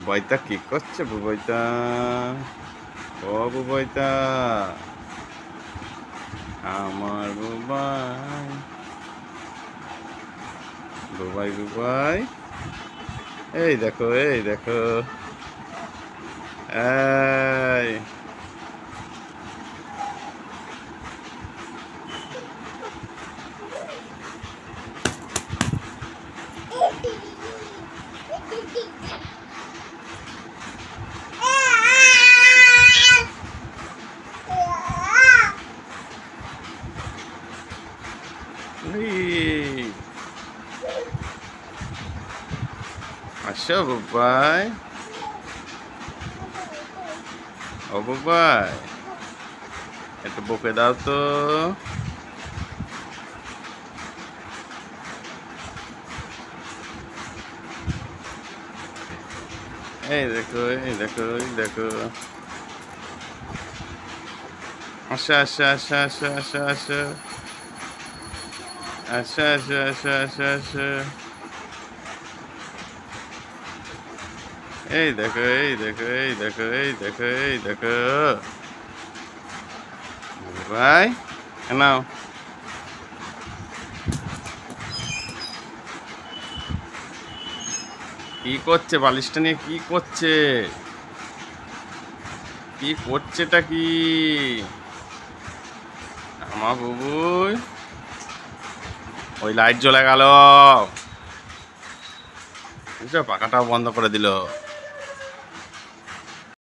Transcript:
বইতা কি করছে বুবইতা? ও বুবইতা, আমার বুবাই, বুবাই বুবাই, এই দেখো এই দেখো, এই এই, আসো বুবাই, ও বুবাই, একটু বকে দাও তো। এই দেখো এই দেখো এই দেখো, আসো আসো আসো আসো আসো আসো, আসো আসো আসো আসো আসো, এই দেখো এই দেখো এই দেখো এই দেখো এই দেখো, ভাই নাও। কি করছে বালিশটা নিয়ে? কি করছে? কি করছেটা কি আমার বুবুই? ওই লাইট জ্বলে গেল, বুঝছো, পাখাটাও বন্ধ করে দিল।